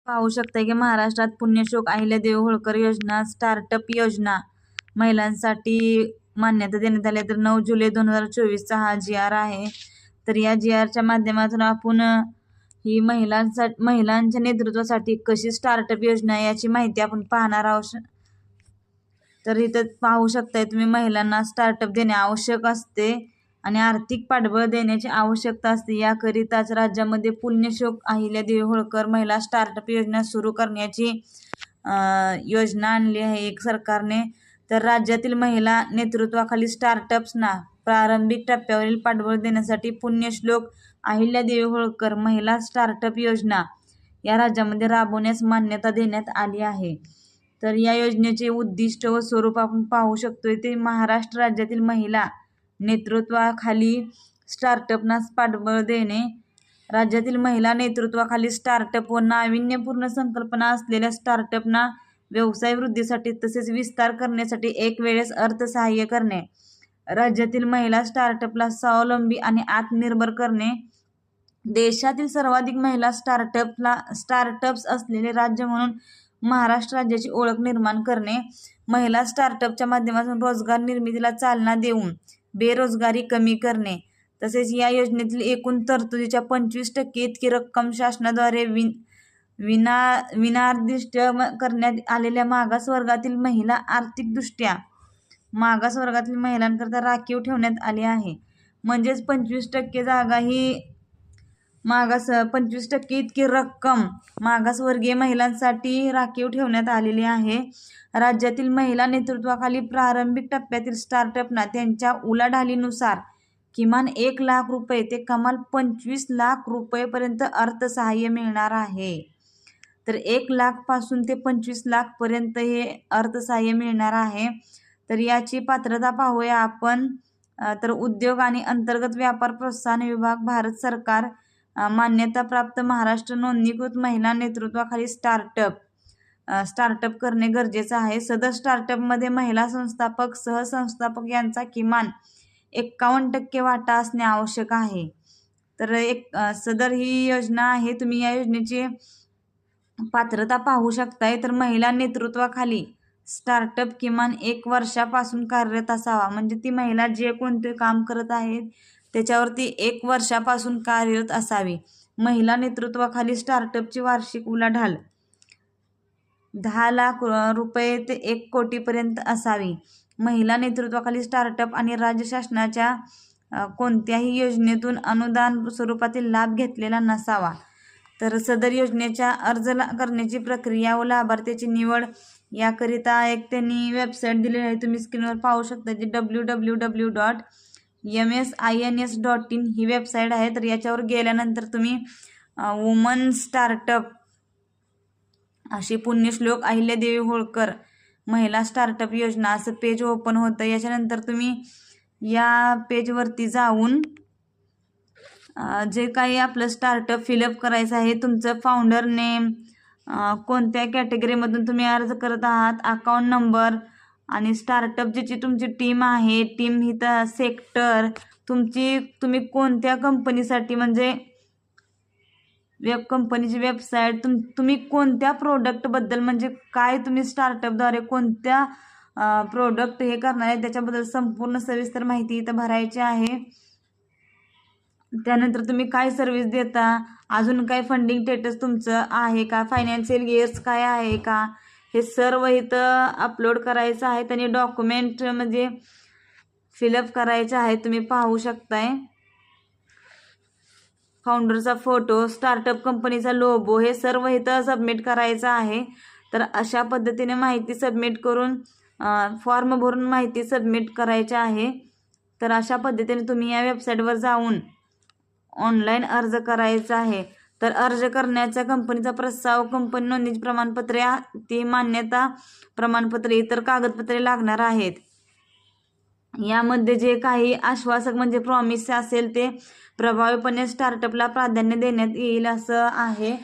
पाहू शकता की महाराष्ट्रात पुण्यश्लोक अहिल्यादेवी होळकर योजना स्टार्टअप योजना महिलांसाठी मान्यता देण्यात आली. तर 9 जुलै 2024चा हा GR आहे. तर या GRच्या माध्यमातून आपण ही महिलांच्या नेतृत्वासाठी कशी स्टार्टअप योजना आहे याची माहिती आपण पाहणार आहोत. तर इथं पाहू शकताय तुम्ही महिलांना स्टार्टअप देणे आवश्यक असते आणि आर्थिक पाठबळ देण्याची आवश्यकता असते. याकरिताच राज्यामध्ये पुण्यश्लोक अहिल्यादेवी होळकर महिला स्टार्टअप योजना सुरू करण्याची योजना आणली आहे एक सरकारने. तर राज्यातील महिला नेतृत्वाखाली स्टार्टअप्सना प्रारंभिक टप्प्यावरील पाठबळ देण्यासाठी पुण्यश्लोक अहिल्यादेवी होळकर महिला स्टार्टअप योजना या राज्यामध्ये राबवण्यास मान्यता देण्यात आली आहे. तर या योजनेचे उद्दिष्ट व स्वरूप आपण पाहू शकतोय ते महाराष्ट्र राज्यातील महिला नेतृत्वाखाली स्टार्टअपना पाठबळ देणे. राज्यातील महिला नेतृत्वाखाली स्टार्टअप व नाविन्यपूर्ण संकल्पना असलेल्या स्टार्टअपना व्यवसाय वृद्धीसाठी तसेच विस्तार करण्यासाठी एक वेळेस अर्थसहाय्य करणे. राज्यातील महिला स्टार्टअपला स्वावलंबी आणि आत्मनिर्भर करणे. देशातील सर्वाधिक महिला स्टार्टअप्स असलेले राज्य म्हणून महाराष्ट्र राज्याची ओळख निर्माण करणे. महिला स्टार्टअपच्या माध्यमातून रोजगार निर्मितीला चालना देऊन बेरोजगारी कमी करणे. तसेच या योजनेतील एकूण तरतुदीच्या 25% इतकी रक्कम शासनाद्वारे विनानिर्दिष्ट करण्यात आलेल्या मागासवर्गातील आर्थिकदृष्ट्या मागासवर्गातील महिलांकरता राखीव ठेवण्यात आली आहे. म्हणजेच 25% जागा ही 25% इतकी रक्कम मागासवर्गीय महिलांसाठी राखीव ठेवण्यात आलेली आहे. राज्यातील महिला नेतृत्वाखाली प्रारंभिक टप्प्यातील स्टार्टअपना त्यांच्या उलाढालीनुसार किमान 1 लाख रुपये ते कमाल 25 लाख रुपयेपर्यंत अर्थसहाय्य मिळणार आहे. तर 1 लाख पासून ते 25 लाख पर्यंत हे अर्थसहाय्य मिळणार आहे. तर याची पात्रता पाहूया आपण. तर उद्योग आणि अंतर्गत व्यापार प्रोत्साहन विभाग, भारत सरकार, मान्यताप्राप्त महाराष्ट्र नोंदणीकृत महिला नेतृत्वाखाली स्टार्टअप करणे गरजेचं आहे. सदर स्टार्टअपमध्ये महिला संस्थापक, सहसंस्थापक यांचा किमान 51% वाटा असणे आवश्यक आहे. तर सदर ही योजना आहे. तुम्ही या योजनेची पात्रता पाहू शकताय. तर महिला नेतृत्वाखाली स्टार्टअप किमान 1 वर्षापासून कार्यरत असावा. म्हणजे ती महिला जे कोणते काम करत आहेत त्याच्यावरती 1 वर्षापासून कार्यरत असावी. महिला नेतृत्वाखाली स्टार्टअपची वार्षिक उलाढाल 10 लाख रुपये ते 1 कोटीपर्यंत असावी. महिला नेतृत्वाखाली स्टार्टअप आणि राज्य शासनाच्या कोणत्याही योजनेतून अनुदान स्वरूपातील लाभ घेतलेला नसावा. तर सदर योजनेच्या अर्ज करण्याची प्रक्रिया व लाभार्थ्याची निवड याकरिता एक त्यांनी वेबसाईट दिलेली आहे. तुम्ही स्क्रीनवर पाहू शकता जी www.msins.in ही वेबसाईट आहे. तर याच्यावर गेल्यानंतर तुम्ही वुमन स्टार्टअप अशी पुण्यश्लोक अहिल्यादेवी होळकर महिला स्टार्टअप योजना असं पेज ओपन होतं. याच्यानंतर तुम्ही या पेजवरती जाऊन जे काही आपलं स्टार्टअप फिलअप करायचं आहे, तुमचं फाउंडर नेम, कोणत्या कॅटेगरीमधून तुम्ही अर्ज करत आहात, अकाउंट नंबर आणि स्टार्टअप ज्याची तुमची टीम आहे, टीम इथं सेक्टर, तुम्ही कोणत्या कंपनीसाठी म्हणजे कंपनीची वेबसाईट, तुम्ही कोणत्या प्रोडक्टबद्दल म्हणजे काय तुम्ही स्टार्टअपद्वारे कोणत्या प्रोडक्ट हे करणार आहे त्याच्याबद्दल संपूर्ण सविस्तर माहिती इथं भरायची आहे. त्यानंतर तुम्ही काय सर्व्हिस देता, अजून काय फंडिंग स्टेटस तुमचं आहे का, फायनान्शियल इयर्स काय आहे का, हे सर्व इथं अपलोड करायचं आहे. आणि डॉक्युमेंट म्हणजे फिलअप करायचे आहे. तुम्ही पाहू शकताय फाउंडरचा फोटो, स्टार्टअप कंपनीचा लोगो, हे सर्व इथं सबमिट करायचं आहे. तर अशा पद्धतीने माहिती सबमिट करून फॉर्म भरून माहिती सबमिट करायची आहे. तर अशा पद्धतीने तुम्ही या वेबसाईटवर जाऊन ऑनलाईन अर्ज करायचा आहे. तर अर्ज करण्याच्या कंपनीचा प्रस्ताव, कंपनी नोंदणीचे प्रमाणपत्रे, ती मान्यता प्रमाणपत्रे, इतर कागदपत्रे लागणार आहेत. यामध्ये जे काही आश्वासक म्हणजे प्रॉमिस असेल ते प्रभावीपणे स्टार्टअपला प्राधान्य देण्यात येईल असं आहे.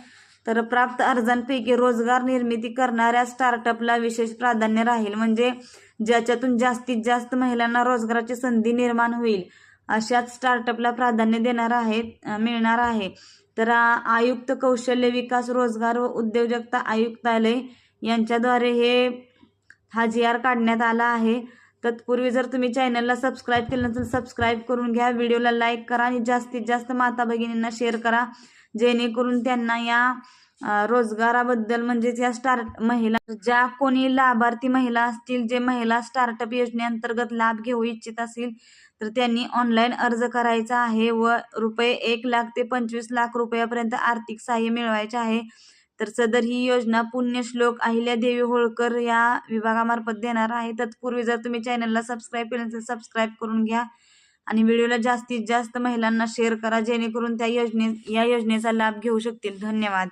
तर प्राप्त अर्जांपैकी रोजगार निर्मिती करणाऱ्या स्टार्टअपला विशेष प्राधान्य राहील. म्हणजे ज्याच्यातून जास्तीत जास्त महिलांना रोजगाराची संधी निर्माण होईल अशाच स्टार्टअपला प्राधान्य मिळणार आहे. तर आयुक्त कौशल्य विकास रोजगार व उद्योजकता आयुक्तालय यांच्याद्वारे हा GR काढण्यात आला आहे. तत्पूर्वी जर तुम्ही चॅनलला सबस्क्राईब केलं नसेल सबस्क्राईब करून घ्या, व्हिडिओला लाईक करा आणि जास्तीत जास्त माता भगिनींना शेअर करा, जेणेकरून त्यांना या रोजगाराबद्दल म्हणजेच या महिला ज्या कोणी लाभार्थी महिला असतील, जे महिला स्टार्टअप योजनेअंतर्गत लाभ घेऊ इच्छित असतील तर त्यांनी ऑनलाईन अर्ज करायचा आहे व रुपये 1 लाख ते 25 लाख रुपयापर्यंत आर्थिक सहाय्य मिळवायचे आहे. तर सदर ही योजना पुण्यश्लोक अहिल्यादेवी होळकर या विभागामार्फत देणार आहे. तत्पूर्वी जर तुम्ही चॅनलला सबस्क्राईब केलं तर सबस्क्राईब करून घ्या आणि व्हिडिओला जास्तीत जास्त महिलांना शेअर करा, जेणेकरून या योजनेचा लाभ घेऊ शकतील. धन्यवाद.